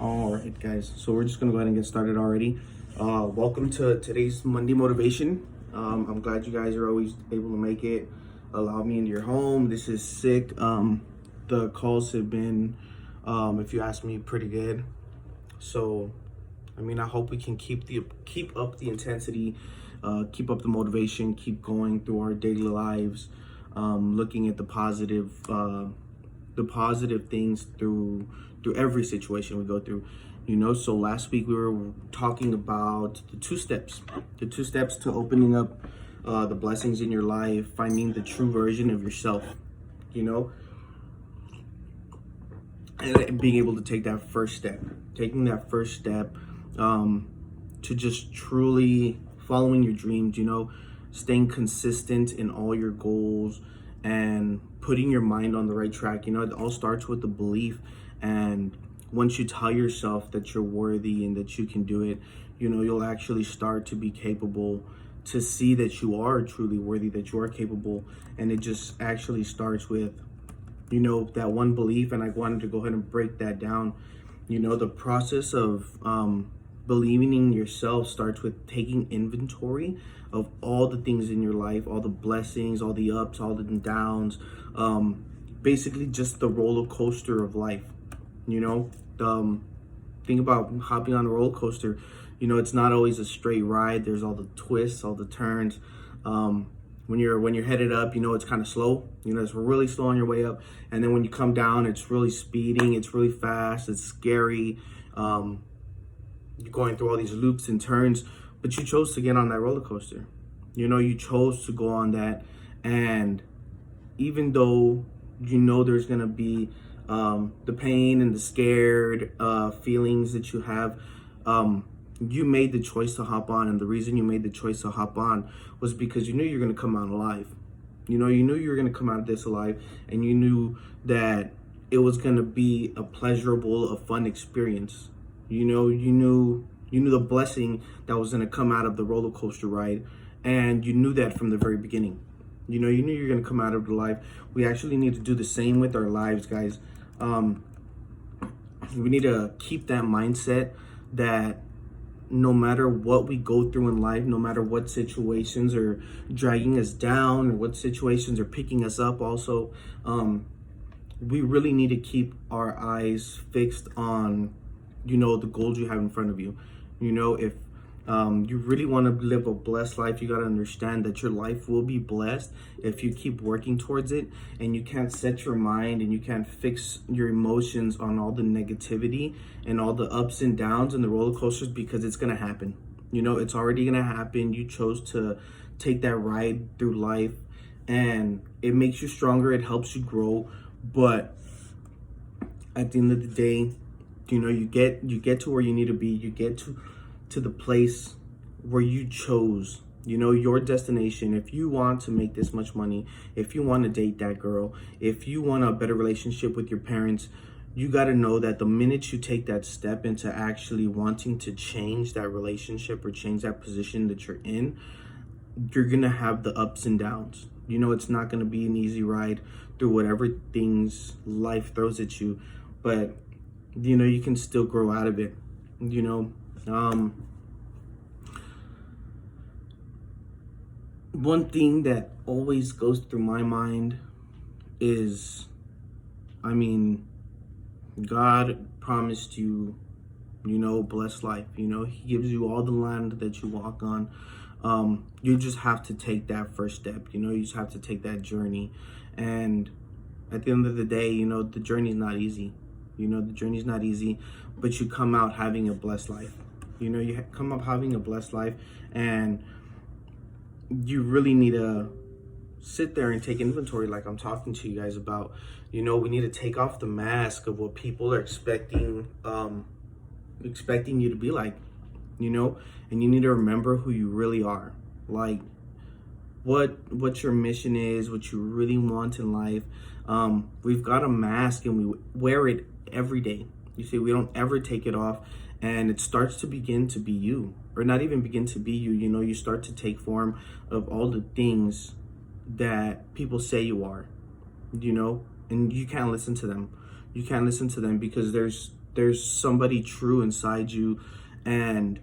All right, guys. So we're just gonna go ahead and get started already. Welcome to today's Monday motivation. I'm glad you guys are always able to make it. Allow me into your home. This is sick. The calls have been, if you ask me, pretty good. So, I mean, I hope we can keep up the intensity, keep up the motivation, keep going through our daily lives, looking at the positive things through every situation we go through. So last week we were talking about the two steps to opening up the blessings in your life, finding the true version of yourself, you know and being able to take that first step, to just truly following your dreams, staying consistent in all your goals and putting your mind on the right track. It all starts with the belief. And once you tell yourself that you're worthy and that you can do it, you'll actually start to be capable, to see that you are truly worthy, that you are capable. And it just actually starts with, that one belief. And I wanted to go ahead and break that down. The process of believing in yourself starts with taking inventory of all the things in your life, all the blessings, all the ups, all the downs, basically just the roller coaster of life. Think about hopping on a roller coaster. It's not always a straight ride. There's all the twists, all the turns. When you're headed up, it's kind of slow. It's really slow on your way up, and then when you come down, it's really speeding. It's really fast. It's scary. You're going through all these loops and turns, but you chose to get on that roller coaster. You chose to go on that, and even though there's gonna be the pain and the scared feelings that you have, you made the choice to hop on. And the reason you made the choice to hop on was because you knew you're going to come out alive. You knew you were going to come out of this alive, and you knew that it was going to be a pleasurable, a fun experience. You knew the blessing that was going to come out of the roller coaster ride, and you knew that from the very beginning. You knew you're going to come out of the life. We actually need to do the same with our lives, guys. We need to keep that mindset that no matter what we go through in life, no matter what situations are dragging us down or what situations are picking us up also, we really need to keep our eyes fixed on, the goals you have in front of you. If you really want to live a blessed life, you got to understand that your life will be blessed if you keep working towards it. And you can't set your mind and you can't fix your emotions on all the negativity and all the ups and downs and the roller coasters, because it's going to happen. It's already going to happen. You chose to take that ride through life, and it makes you stronger. It helps you grow. But at the end of the day, you get to where you need to be. You get to the place where you chose, your destination. If you want to make this much money, if you want to date that girl, if you want a better relationship with your parents, you got to know that the minute you take that step into actually wanting to change that relationship or change that position that you're in, you're going to have the ups and downs. It's not going to be an easy ride through whatever things life throws at you, but you can still grow out of it. One thing that always goes through my mind is, God promised you, blessed life. He gives you all the land that you walk on. You just have to take that first step. You just have to take that journey. And at the end of the day, the journey's not easy. But you come out having a blessed life. You come up having a blessed life, and you really need to sit there and take inventory, like I'm talking to you guys about. We need to take off the mask of what people are expecting you to be like, and you need to remember who you really are, like what your mission is, what you really want in life. We've got a mask and we wear it every day. You see, we don't ever take it off, and it starts to begin to be you, or not even begin to be you. You start to take form of all the things that people say you are, and you can't listen to them. Because there's somebody true inside you, and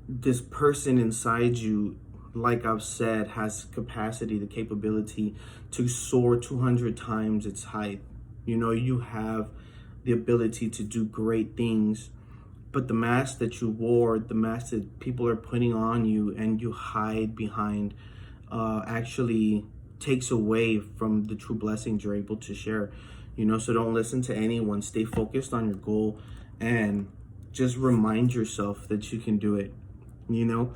this person inside you, like I've said, has capacity, the capability to soar 200 times its height. You know, you have the ability to do great things, but the mask that you wore, the mask that people are putting on you and you hide behind, actually takes away from the true blessings you're able to share. You know, so don't listen to anyone. Stay focused on your goal and just remind yourself that you can do it. You know,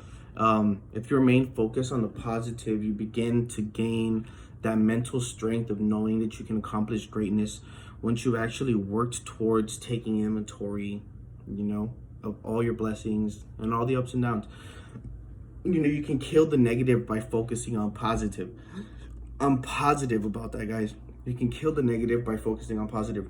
if you remain focused on the positive, you begin to gain that mental strength of knowing that you can accomplish greatness once you've actually worked towards taking inventory, you know, of all your blessings and all the ups and downs. You know, you can kill the negative by focusing on positive. I'm positive about that, guys. You can kill the negative by focusing on positive.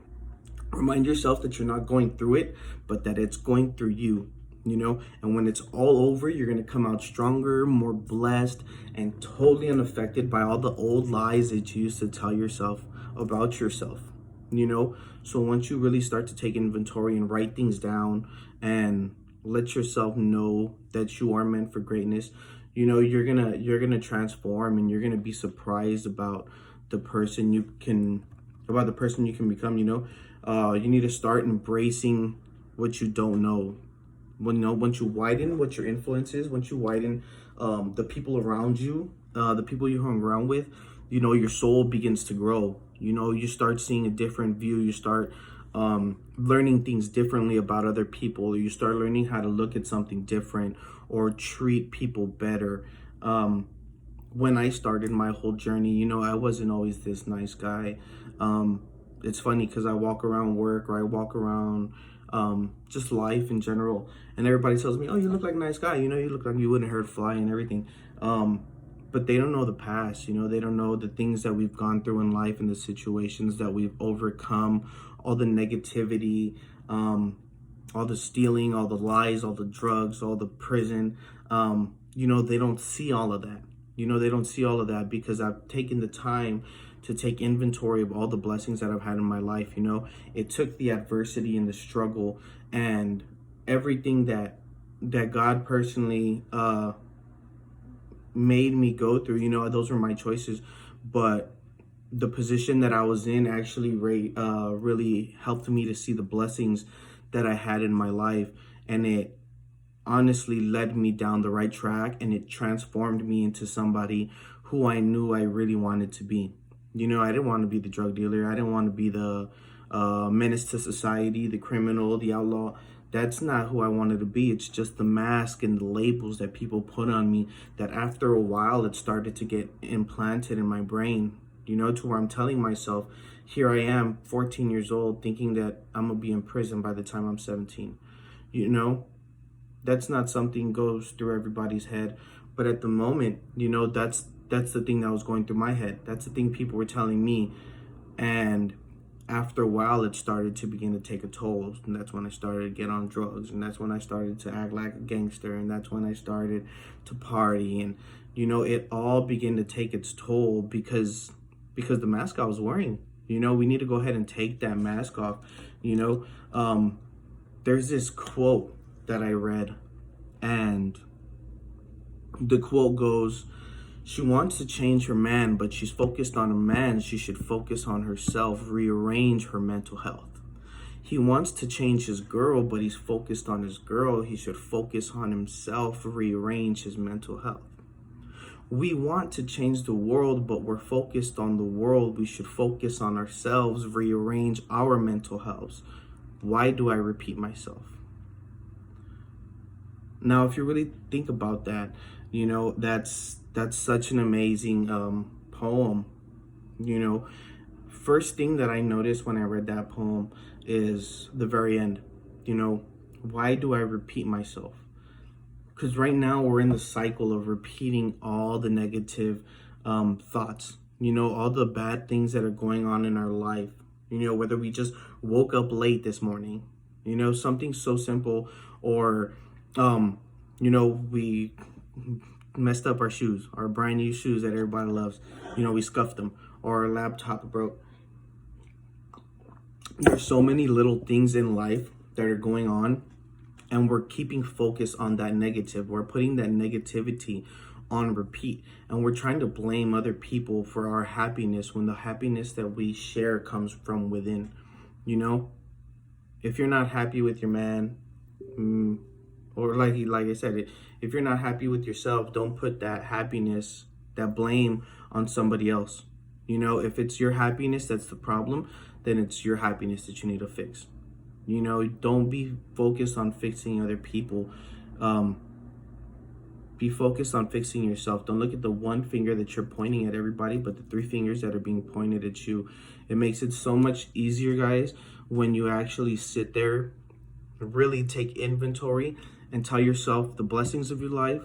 Remind yourself that you're not going through it, but that it's going through you, you know? And when it's all over, you're going to come out stronger, more blessed, and totally unaffected by all the old lies that you used to tell yourself about yourself, you know? So once you really start to take inventory and write things down and let yourself know that you are meant for greatness, you know, you're gonna transform, and you're gonna be surprised about the person you can become. You know, you need to start embracing what you don't know. Once you widen what your influence is, once you widen the people around you, the people you hang around with, you know, your soul begins to grow. You know, you start seeing a different view. You start learning things differently about other people. You start learning how to look at something different or treat people better. When I started my whole journey, you know, I wasn't always this nice guy. It's funny because I walk around work, or I walk around just life in general, and everybody tells me, oh, you look like a nice guy, you know, you look like you wouldn't hurt a fly and everything. But they don't know the past, you know, they don't know the things that we've gone through in life and the situations that we've overcome, all the negativity, all the stealing, all the lies, all the drugs, all the prison. You know, they don't see all of that. You know, they don't see all of that because I've taken the time to take inventory of all the blessings that I've had in my life. You know, it took the adversity and the struggle and everything that God personally made me go through. You know, those were my choices, but the position that I was in actually really helped me to see the blessings that I had in my life, and it honestly led me down the right track, and it transformed me into somebody who I knew I really wanted to be. You know, I didn't want to be the drug dealer. I didn't want to be the menace to society, the criminal, the outlaw. That's not who I wanted to be. It's just the mask and the labels that people put on me that after a while it started to get implanted in my brain, you know, to where I'm telling myself, here I am, 14 years old, thinking that I'm going to be in prison by the time I'm 17. You know, that's not something goes through everybody's head. But at the moment, you know, that's the thing that was going through my head. That's the thing people were telling me. And after a while, it started to begin to take a toll. And that's when I started to get on drugs. And that's when I started to act like a gangster. And that's when I started to party. And, you know, it all began to take its toll because the mask I was wearing. You know, we need to go ahead and take that mask off. You know, there's this quote that I read, and the quote goes, she wants to change her man, but she's focused on a man. She should focus on herself, rearrange her mental health. He wants to change his girl, but he's focused on his girl. He should focus on himself, rearrange his mental health. We want to change the world, but we're focused on the world. We should focus on ourselves, rearrange our mental health. Why do I repeat myself? Now, if you really think about that, you know, that's such an amazing poem. You know, first thing that I noticed when I read that poem is the very end. You know, why do I repeat myself? Because right now we're in the cycle of repeating all the negative thoughts, you know, all the bad things that are going on in our life. You know, whether we just woke up late this morning, you know, something so simple, or, you know, we messed up our shoes, our brand new shoes that everybody loves. You know, we scuffed them, or our laptop broke. There's so many little things in life that are going on, and we're keeping focus on that negative. We're putting that negativity on repeat, and we're trying to blame other people for our happiness when the happiness that we share comes from within. You know, if you're not happy with your man, or like I said, if you're not happy with yourself, don't put that happiness, that blame on somebody else. You know, if it's your happiness that's the problem, then it's your happiness that you need to fix. You know, don't be focused on fixing other people. Be focused on fixing yourself. Don't look at the one finger that you're pointing at everybody, but the three fingers that are being pointed at you. It makes it so much easier, guys, when you actually sit there, really take inventory, and tell yourself the blessings of your life,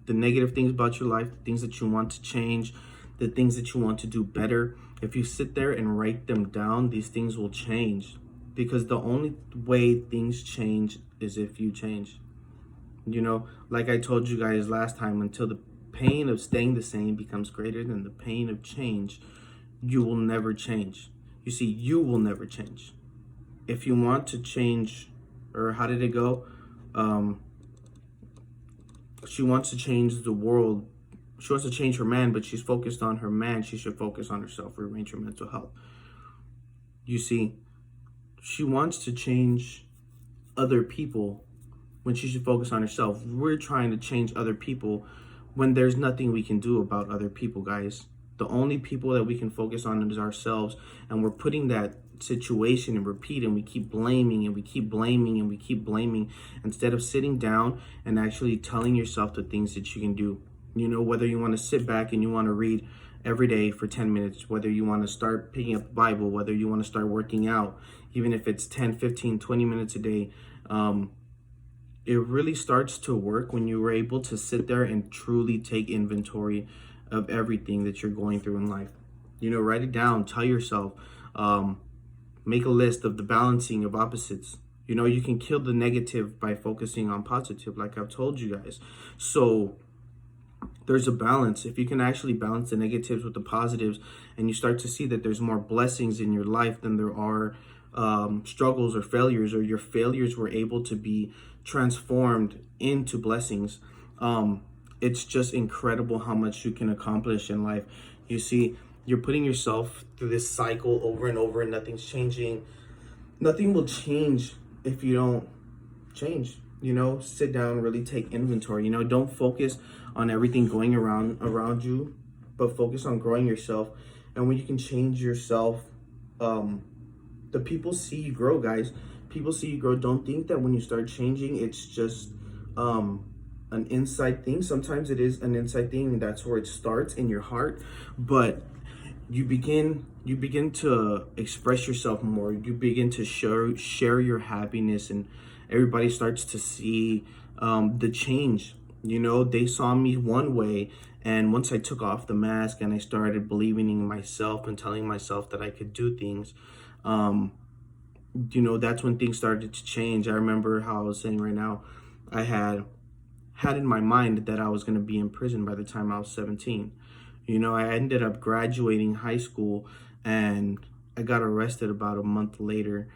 the negative things about your life, the things that you want to change, the things that you want to do better. If you sit there and write them down, these things will change, because the only way things change is if you change. You know, like I told you guys last time, until the pain of staying the same becomes greater than the pain of change, you will never change. You see, you will never change. If you want to change, or how did it go? She wants to change the world. She wants to change her man, but she's focused on her man. She should focus on herself, rearrange her mental health. You see, she wants to change other people when she should focus on herself. We're trying to change other people when there's nothing we can do about other people, guys. The only people that we can focus on is ourselves, and we're putting that situation and repeat, and we keep blaming and we keep blaming and we keep blaming, instead of sitting down and actually telling yourself the things that you can do. You know, whether you want to sit back and you want to read every day for 10 minutes, whether you want to start picking up the Bible, whether you want to start working out, even if it's 10, 15, 20 minutes a day, it really starts to work when you are able to sit there and truly take inventory of everything that you're going through in life. You know, write it down, tell yourself, make a list of the balancing of opposites. You know, you can kill the negative by focusing on positive, like I've told you guys. So there's a balance. If you can actually balance the negatives with the positives, and you start to see that there's more blessings in your life than there are struggles or failures, or your failures were able to be transformed into blessings, it's just incredible how much you can accomplish in life. You see, you're putting yourself through this cycle over and over, and nothing's changing. Nothing will change if you don't change. You know, sit down, really take inventory. You know, don't focus on everything going around you, but focus on growing yourself. And when you can change yourself, the people see you grow, guys. People see you grow. Don't think that when you start changing, it's just an inside thing. Sometimes it is an inside thing, and that's where it starts, in your heart. But you begin to express yourself more. You begin to share your happiness, and everybody starts to see the change. You know, they saw me one way, and once I took off the mask and I started believing in myself and telling myself that I could do things, you know, that's when things started to change. I remember how I was saying right now, I had in my mind that I was going to be in prison by the time I was 17. You know, I ended up graduating high school, and I got arrested about a month later.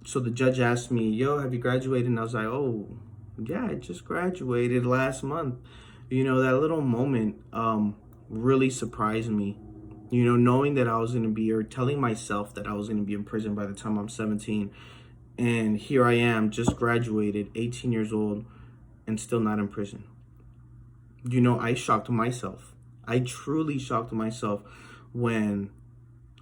So the judge asked me, "Yo, have you graduated?" And I was like, "Oh, yeah, I just graduated last month." You know, that little moment really surprised me. You know, knowing that I was going to be, or telling myself that I was going to be in prison by the time I'm 17. And here I am, just graduated, 18 years old, and still not in prison. You know, I shocked myself. I truly shocked myself when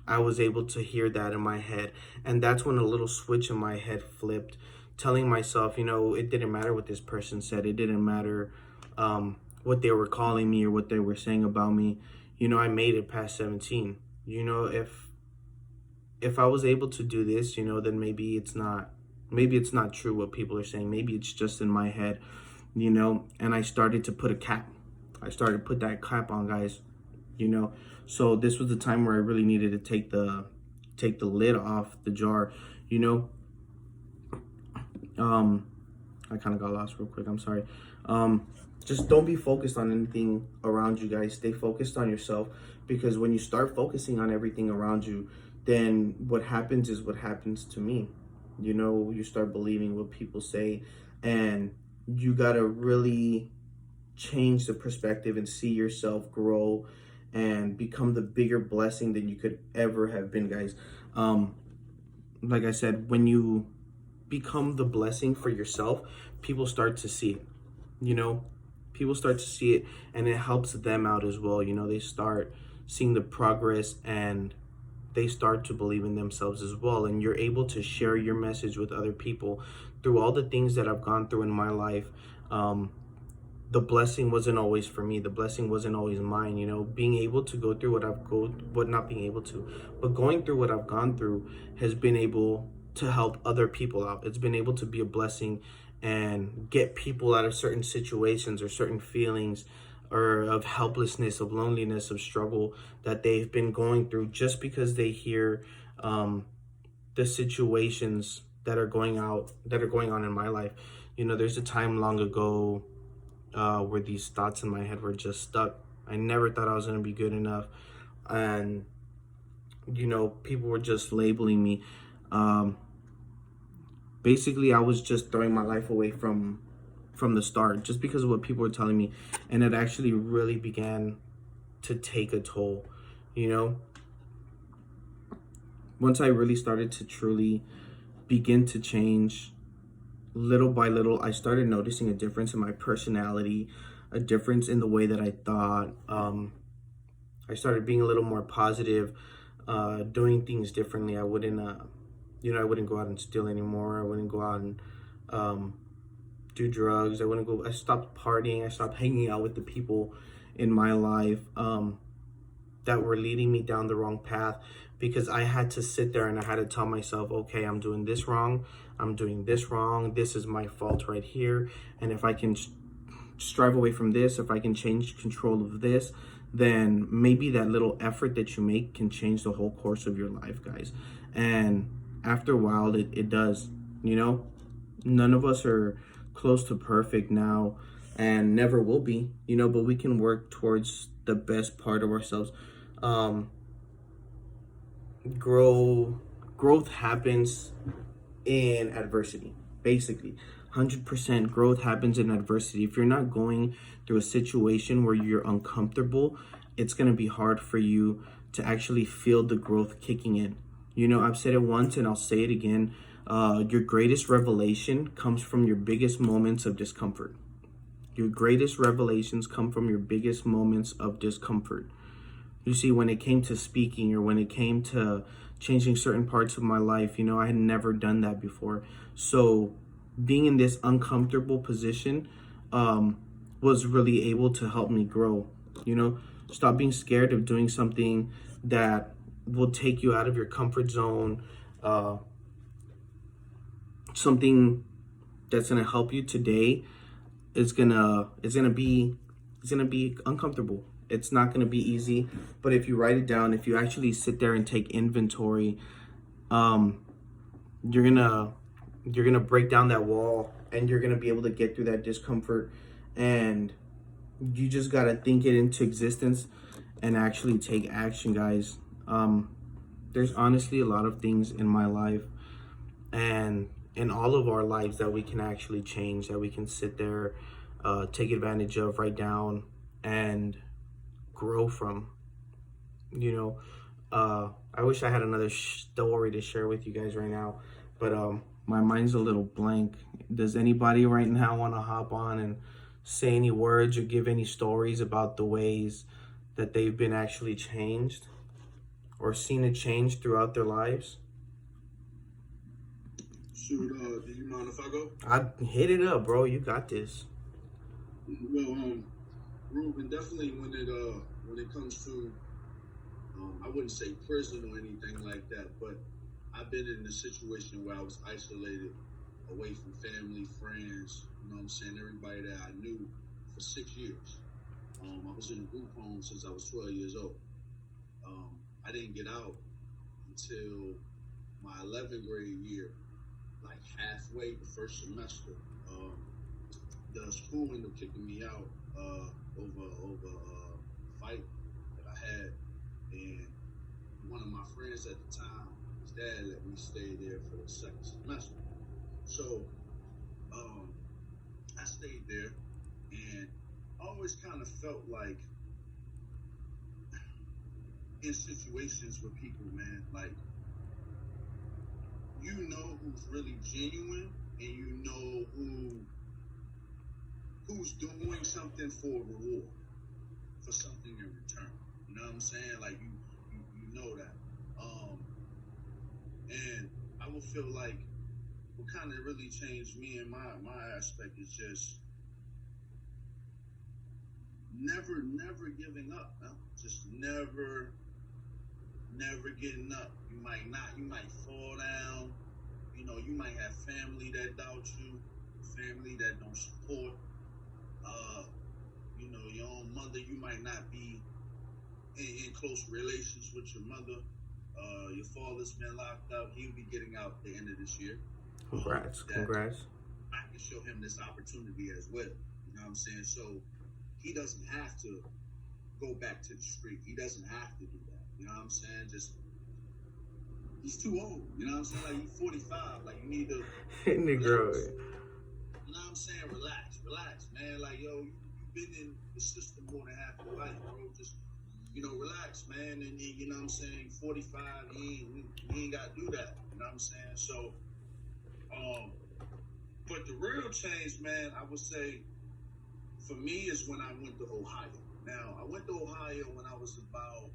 I was able to hear that in my head. And that's when a little switch in my head flipped, telling myself, you know, it didn't matter what this person said. It didn't matter what they were calling me or what they were saying about me. You know, I made it past 17. You know, if I was able to do this, you know, then maybe it's not true what people are saying. Maybe it's just in my head, you know. And I started to put that cap on, guys, you know. So this was the time where I really needed to take the lid off the jar, you know. I kind of got lost real quick. I'm sorry. Just don't be focused on anything around you, guys. Stay focused on yourself, because when you start focusing on everything around you, then what happens is what happens to me. You know, you start believing what people say, and you gotta really change the perspective and see yourself grow and become the bigger blessing than you could ever have been, guys. Um, like I said, when you become the blessing for yourself, people start to see it. You know, people start to see it, and it helps them out as well. You know, they start seeing the progress, and they start to believe in themselves as well. And you're able to share your message with other people through all the things that I've gone through in my life. Um, the blessing wasn't always for me. The blessing wasn't always mine. You know, being able to go through what not being able to, but going through what I've gone through has been able to help other people out. It's been able to be a blessing and get people out of certain situations or certain feelings or of helplessness, of loneliness, of struggle that they've been going through, just because they hear the situations that are going on in my life. You know, there's a time long ago where these thoughts in my head were just stuck. I never thought I was going to be good enough. And, you know, people were just labeling me. Um, Basically, I was just throwing my life away from the start just because of what people were telling me. And it actually really began to take a toll, you know? Once I really started to truly begin to change, little by little, I started noticing a difference in my personality, a difference in the way that I thought. I started being a little more positive, doing things differently. I wouldn't, I wouldn't go out and steal anymore. I wouldn't go out and do drugs. I stopped partying. I stopped hanging out with the people in my life that were leading me down the wrong path, because I had to sit there and I had to tell myself, okay, I'm doing this wrong. I'm doing this wrong. This is my fault right here. And if I can strive away from this, if I can change control of this, then maybe that little effort that you make can change the whole course of your life, guys. And after a while, it does, you know? None of us are close to perfect now and never will be, you know, but we can work towards the best part of ourselves. Um, growth happens in adversity, basically. 100% growth happens in adversity. If you're not going through a situation where you're uncomfortable, it's going to be hard for you to actually feel the growth kicking in. You know, I've said it once and I'll say it again. Your greatest revelation comes from your biggest moments of discomfort. Your greatest revelations come from your biggest moments of discomfort. You see, when it came to speaking or when it came to changing certain parts of my life, you know, I had never done that before. So being in this uncomfortable position was really able to help me grow. You know, stop being scared of doing something that will take you out of your comfort zone, something that's gonna help you today it's gonna be uncomfortable. It's not gonna be easy, but if you write it down, if you actually sit there and take inventory, um, you're gonna break down that wall, and you're gonna be able to get through that discomfort. And you just gotta think it into existence and actually take action, guys. There's honestly a lot of things in my life and in all of our lives that we can actually change, that we can sit there, take advantage of, write down, and grow from. You know, I wish I had another story to share with you guys right now, but my mind's a little blank. Does anybody right now want to hop on and say any words or give any stories about the ways that they've been actually changed or seen a change throughout their lives? Shoot, do you mind if I go? I hit it up, bro. You got this. Well, Ruben, definitely when it comes to I wouldn't say prison or anything like that, but I've been in a situation where I was isolated, away from family, friends. You know what I'm saying? Everybody that I knew for 6 years. I was in a group home since I was 12 years old. I didn't get out until my 11th grade year, like halfway the first semester. The school ended up kicking me out over a fight that I had, and one of my friends at the time, his dad let me stay there for the second semester. So I stayed there, and I always kind of felt like in situations with people, man, like you know who's really genuine, and you know who's doing something for a reward, for something in return. You know what I'm saying? Like you know that. And I would feel like what kind of really changed me and my aspect is just never giving up. No? Just never getting up. You might fall down. You know, you might have family that doubt you, family that don't support. You know, your own mother, you might not be in close relations with your mother. Your father's been locked up. He'll be getting out at the end of this year. Congrats. I can show him this opportunity as well. You know what I'm saying? So he doesn't have to go back to the street. He doesn't have to do that. You know what I'm saying? Just he's too old. You know what I'm saying? Like he's 45. Like you need to Negro. You know what I'm saying? Relax, man. Like you've been in the system more than half your life, bro. Just relax, man. And you know what I'm saying? 45, he ain't got to do that. You know what I'm saying? So, but the real change, man, I would say, for me, is when I went to Ohio. Now, I went to Ohio when I was about,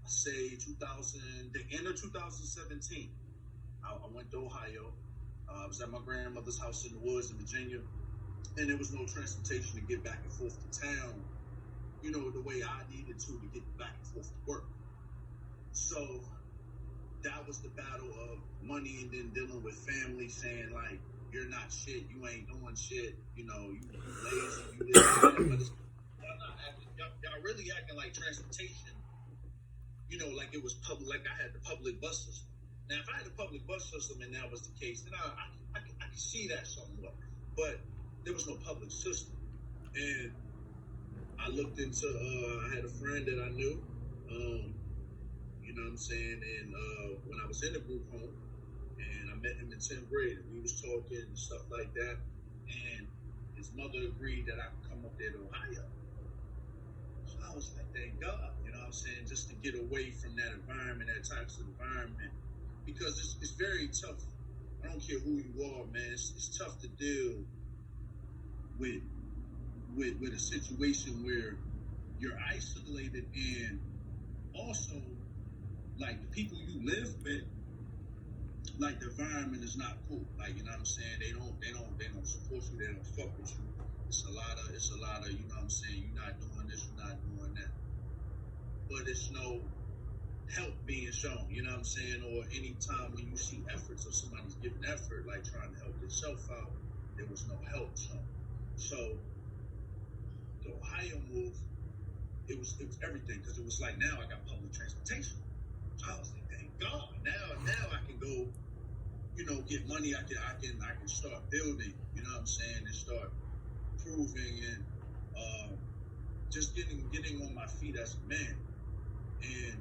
I say, the end of 2017. I went to Ohio. I was at my grandmother's house in the woods in Virginia, and there was no transportation to get back and forth to town, you know, the way I needed to get back and forth to work. So that was the battle of money, and then dealing with family saying, like, you're not shit, you ain't doing shit, you know, you lazy, you this, that, but y'all really acting like transportation, you know, like it was public, like I had the public bus system. Now, if I had a public bus system and that was the case, then I can see that somewhat. But there was no public system. And I looked into, I had a friend that I knew, you know what I'm saying? And when I was in the group home, and I met him in 10th grade, and we was talking and stuff like that. And his mother agreed that I could come up there to Ohio. So I was like, thank God, you know what I'm saying? Just to get away from that environment, that toxic environment. Because it's very tough. I don't care who you are, man. It's tough to deal with a situation where you're isolated, and also like the people you live with, like the environment is not cool. Like, you know what I'm saying? They don't support you. They don't fuck with you. It's a lot of you know what I'm saying? You're not doing this. You're not doing that. But it's no help being shown, you know what I'm saying? Or any time when you see efforts or somebody's giving effort, like trying to help themselves out, there was no help shown. So the Ohio move, it was everything, because it was like, now I got public transportation. So I was like, thank God, now I can go, you know, get money. I can start building, you know what I'm saying, and start proving and just getting on my feet as a man. And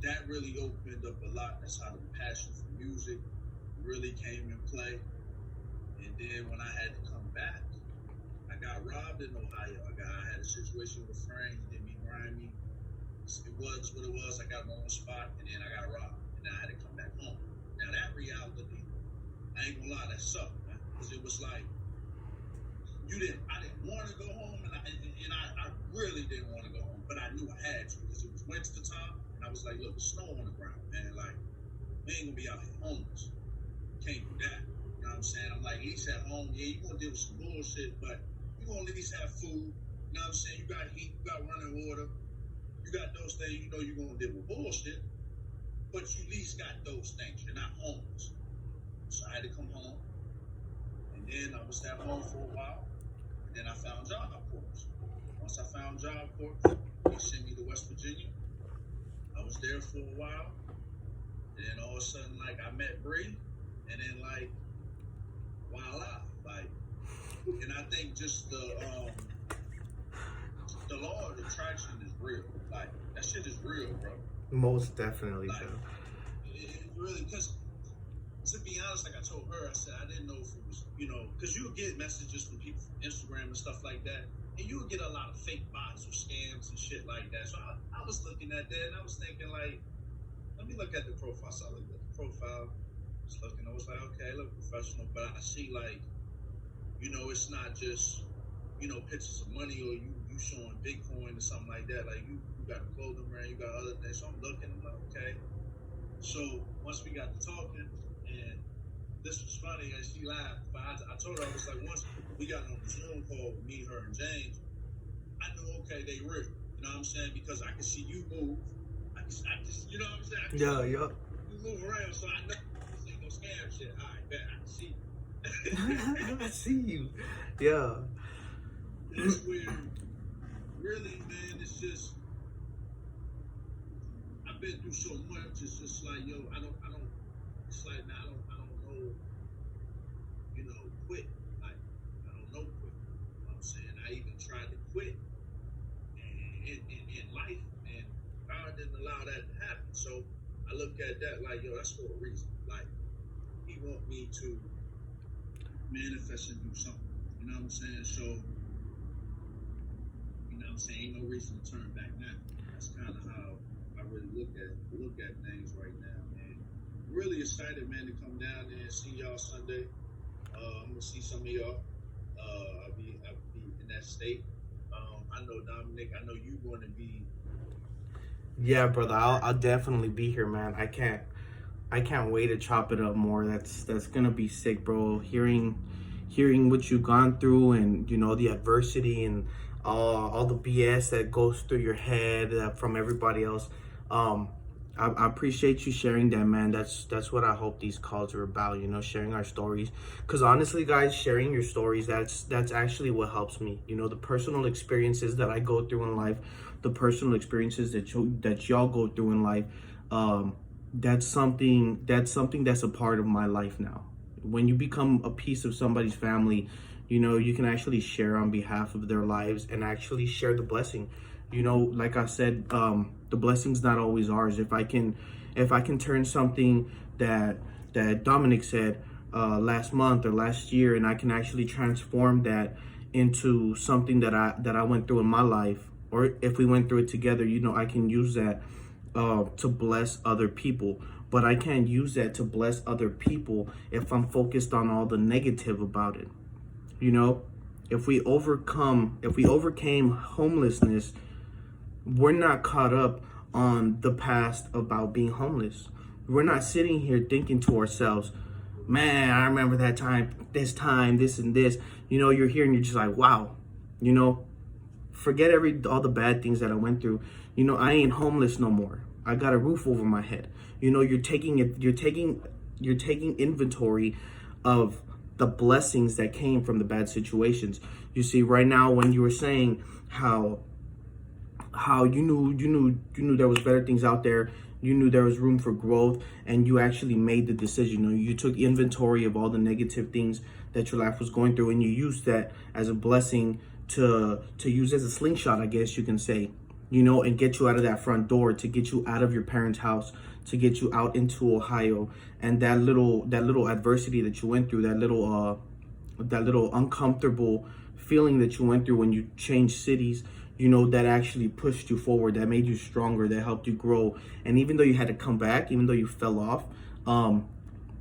that really opened up a lot. That's how the passion for music really came in play. And then when I had to come back, I got robbed in Ohio. I had a situation with a friend. He did me grimy. It was what it was. I got him on the spot, and then I got robbed. And then I had to come back home. Now that reality, I ain't gonna lie, that sucked, man. Because it was like, I didn't want to go home, and I really didn't want to go home, but I knew I had to, because it was winter time, and I was like, look, there's snow on the ground, man. Like, we ain't gonna be out here homeless. Can't do that. You know what I'm saying? I'm like, at least at home, yeah, you gonna deal with some bullshit, but you gonna at least have food. You know what I'm saying? You got heat, you got running water, you got those things. You know you're gonna deal with bullshit, but you at least got those things. You're not homeless. So I had to come home, and then I was at home for a while, and then I found Job Corps. Once I found Job Corps, they sent me to West Virginia. I was there for a while, and then all of a sudden, like, I met Bree, and then, like, voila, like, and I think just the law of attraction is real. Like, that shit is real, bro. Most definitely, like, bro. really, because to be honest, like I told her, I said I didn't know if it was, because you would get messages from people from Instagram and stuff like that, and you would get a lot of fake bots or scams and shit like that. So I was looking at that and I was thinking like, let me look at the profile. So I looked at the profile, just looking. I was like, okay, look professional, but I see like, it's not just, pictures of money or you showing Bitcoin or something like that. Like you got a clothing brand, you got other things. So I'm looking, I'm like, okay. So once we got to talking, and this was funny, and she laughed, but I told her, I was like, once we got on the Zoom call with me, her, and James, I knew, okay, they real. You know what I'm saying? Because I can see you move. I can you know what I'm saying? Yeah. You move around, so I know this ain't no scam shit. All right, bet I can see you. I see you. Yeah. That's where, really, man, it's just, I've been through so much. It's just like, yo, I don't. It's like now I don't know, quit. Like I don't know quit. You know what I'm saying? I even tried to quit in life, and God didn't allow that to happen. So I look at that like, yo, that's for a reason. Like He want me to manifest and do something. You know what I'm saying? So, ain't no reason to turn back now. That's kind of how I really look at things right now, and really excited, man, to come down there and see y'all Sunday. I'm gonna see some of y'all. I'll be in that state. I know Dominic. I know you going to be. Yeah, brother. I'll definitely be here, man. I can't wait to chop it up more. That's gonna be sick, bro. Hearing what you've gone through, and the adversity and all the BS that goes through your head from everybody else. I appreciate you sharing that, man. That's what I hope these calls are about, sharing our stories. Because honestly, guys, sharing your stories, that's actually what helps me. The personal experiences that I go through in life, the personal experiences that y'all go through in life, that's something that's a part of my life now. When you become a piece of somebody's family, you can actually share on behalf of their lives and actually share the blessing. Like I said, the blessing's not always ours. If I can turn something that Dominic said last month or last year, and I can actually transform that into something that I went through in my life, or if we went through it together, I can use that to bless other people. But I can't use that to bless other people if I'm focused on all the negative about it. If we overcame homelessness, we're not caught up on the past about being homeless. We're not sitting here thinking to ourselves, man, I remember that time, this and this. You're here and you're just like, wow. Forget all the bad things that I went through. I ain't homeless no more. I got a roof over my head. You're taking inventory of the blessings that came from the bad situations. You see, right now, when you were saying how you knew there was better things out there, you knew there was room for growth, and you actually made the decision. You took inventory of all the negative things that your life was going through, and you used that as a blessing to use as a slingshot, I guess you can say, and get you out of that front door, to get you out of your parents' house, to get you out into Ohio. And that little adversity that you went through, that little uncomfortable feeling that you went through when you changed cities, that actually pushed you forward, that made you stronger, that helped you grow. And even though you had to come back, even though you fell off,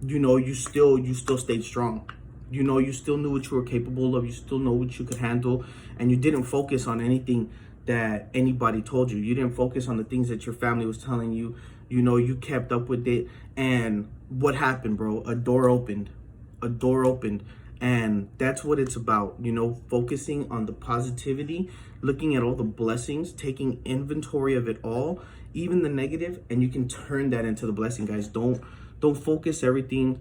you still stayed strong. You still knew what you were capable of. You still know what you could handle, and you didn't focus on anything that anybody told you. You didn't focus on the things that your family was telling you. You kept up with it. And what happened, bro? A door opened. And that's what it's about, focusing on the positivity, looking at all the blessings, taking inventory of it all, even the negative, and you can turn that into the blessing, guys. Don't focus everything.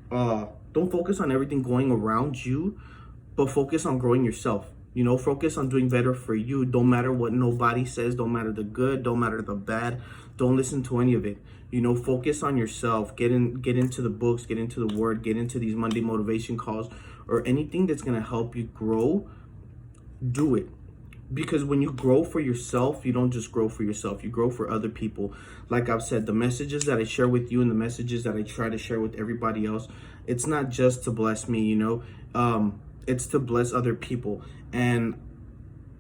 Don't focus on everything going around you, but focus on growing yourself. Focus on doing better for you. Don't matter what nobody says. Don't matter the good. Don't matter the bad. Don't listen to any of it. Focus on yourself. Get into the books. Get into the word. Get into these Monday motivation calls, or anything that's gonna help you grow. Do it. Because when you grow for yourself, you don't just grow for yourself, you grow for other people. Like I've said, the messages that I share with you and the messages that I try to share with everybody else, it's not just to bless me, it's to bless other people. And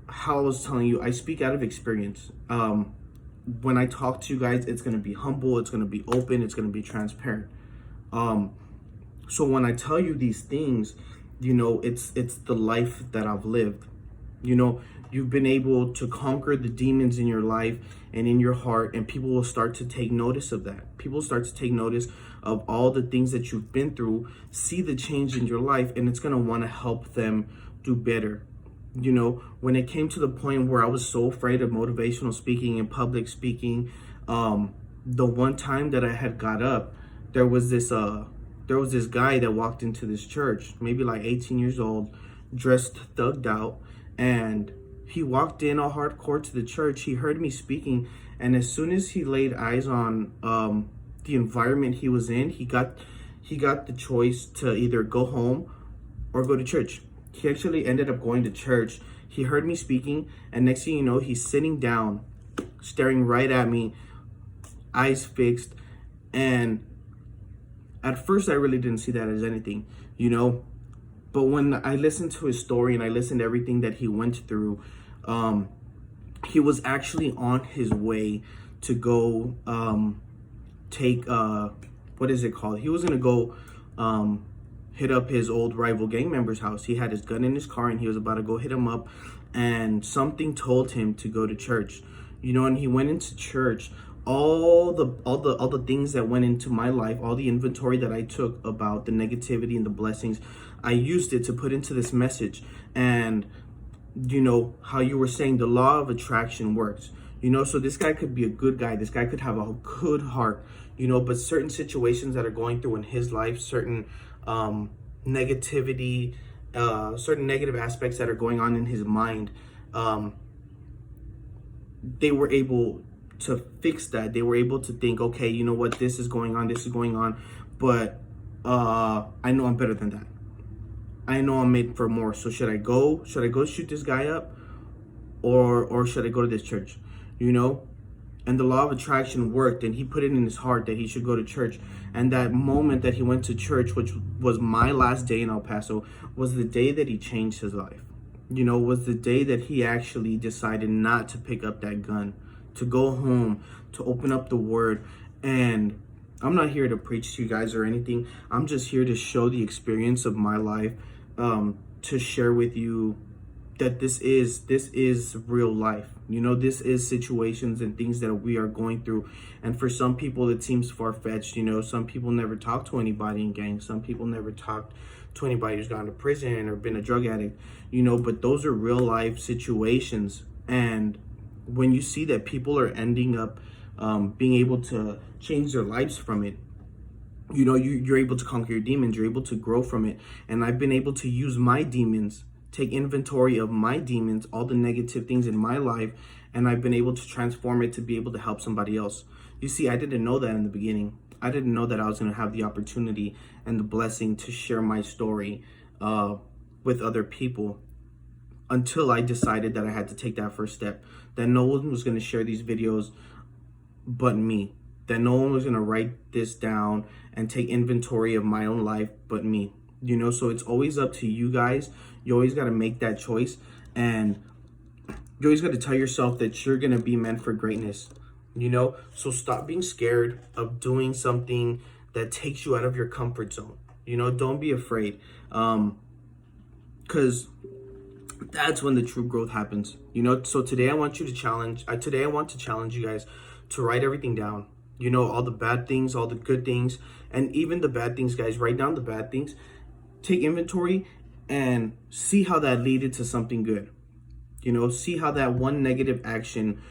how I was telling you, I speak out of experience. When I talk to you guys, it's going to be humble, it's going to be open, it's going to be transparent. So when I tell you these things, it's the life that I've lived. You've been able to conquer the demons in your life and in your heart, and people will start to take notice of that. People start to take notice of all the things that you've been through, see the change in your life, and it's going to want to help them do better. When it came to the point where I was so afraid of motivational speaking and public speaking, the one time that I had got up, there was this guy that walked into this church, maybe like 18 years old, dressed thugged out, and he walked in all hardcore to the church. He heard me speaking, and as soon as he laid eyes on the environment he was in, he got the choice to either go home or go to church. He actually ended up going to church. He heard me speaking, and next thing you know, he's sitting down, staring right at me, eyes fixed. And at first, I really didn't see that as anything, But when I listened to his story and I listened to everything that he went through, he was actually on his way to go take, what is it called? He was going to go hit up his old rival gang member's house. He had his gun in his car and he was about to go hit him up, and something told him to go to church, and he went into church. All the things that went into my life, all the inventory that I took about the negativity and the blessings, I used it to put into this message. And how you were saying the law of attraction works, so this guy could be a good guy, this guy could have a good heart, but certain situations that are going through in his life, certain negativity, certain negative aspects that are going on in his mind, they were able to fix that. They were able to think, okay, you know what, this is going on, but I know I'm better than that. I know I'm made for more. So should I go shoot this guy up, or should I go to this church? And the law of attraction worked, and he put it in his heart that he should go to church. And that moment that he went to church, which was my last day in El Paso, was the day that he changed his life. Was the day that he actually decided not to pick up that gun, to go home, to open up the word. And I'm not here to preach to you guys or anything. I'm just here to show the experience of my life, to share with you that this is real life. This is situations and things that we are going through. And for some people, it seems far-fetched. Some people never talk to anybody in gangs. Some people never talked to anybody who's gone to prison or been a drug addict, but those are real life situations. And when you see that people are ending up being able to change their lives from it, you're able to conquer your demons, you're able to grow from it. And I've been able to use my demons, take inventory of my demons, all the negative things in my life, and I've been able to transform it to be able to help somebody else. You see, I didn't know that in the beginning. I didn't know that I was going to have the opportunity and the blessing to share my story with other people, until I decided that I had to take that first step, that no one was going to share these videos but me, that no one was going to write this down and take inventory of my own life but me. So it's always up to you guys. You always got to make that choice, and you always got to tell yourself that you're going to be meant for greatness. So stop being scared of doing something that takes you out of your comfort zone. Don't be afraid, because that's when the true growth happens. So today I want to challenge you guys to write everything down. All the bad things, all the good things, and even the bad things, guys. Write down the bad things, take inventory, and see how that led to something good. See how that one negative action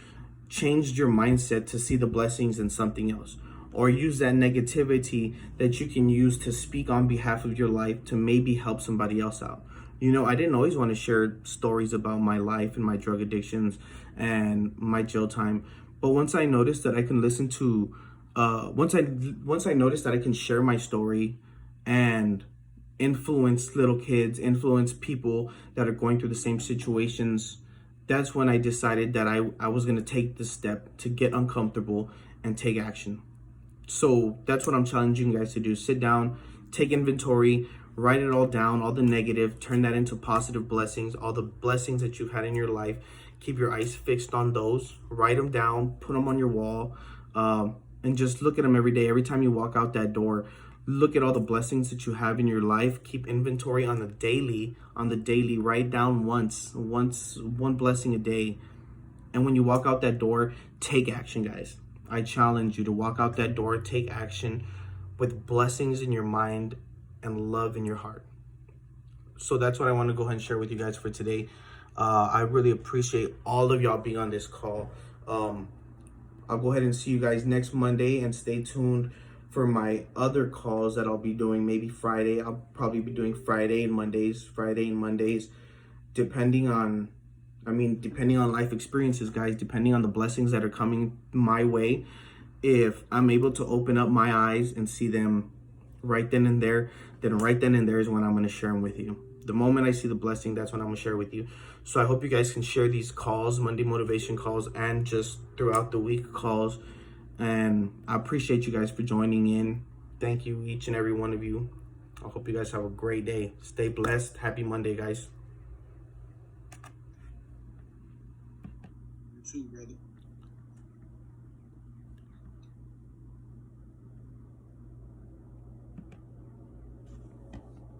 changed your mindset to see the blessings in something else, or use that negativity that you can use to speak on behalf of your life to maybe help somebody else out. I didn't always want to share stories about my life and my drug addictions and my jail time, but once I noticed that I can listen to, once I noticed that I can share my story and influence little kids, influence people that are going through the same situations that's when I decided that I was going to take the step to get uncomfortable and take action. So that's what I'm challenging you guys to do. Sit down, take inventory, write it all down, all the negative, turn that into positive blessings, all the blessings that you've had in your life. Keep your eyes fixed on those, write them down, put them on your wall, and just look at them every day. Every time you walk out that door, look at all the blessings that you have in your life. Keep inventory on the daily, write down one blessing a day. And when you walk out that door, take action, guys. I challenge you to walk out that door, take action with blessings in your mind and love in your heart. So that's what I want to go ahead and share with you guys for today. I really appreciate all of y'all being on this call. I'll go ahead and see you guys next Monday, and stay tuned for my other calls that I'll be doing maybe Friday. I'll probably be doing Friday and Mondays, depending on life experiences, guys, depending on the blessings that are coming my way. If I'm able to open up my eyes and see them right then and there, then right then and there is when I'm going to share them with you. The moment I see the blessing, that's when I'm going to share with you. So I hope you guys can share these calls, Monday motivation calls, and just throughout the week calls. And I appreciate you guys for joining in. Thank you, each and every one of you. I hope you guys have a great day. Stay blessed. Happy Monday, guys. You too, brother.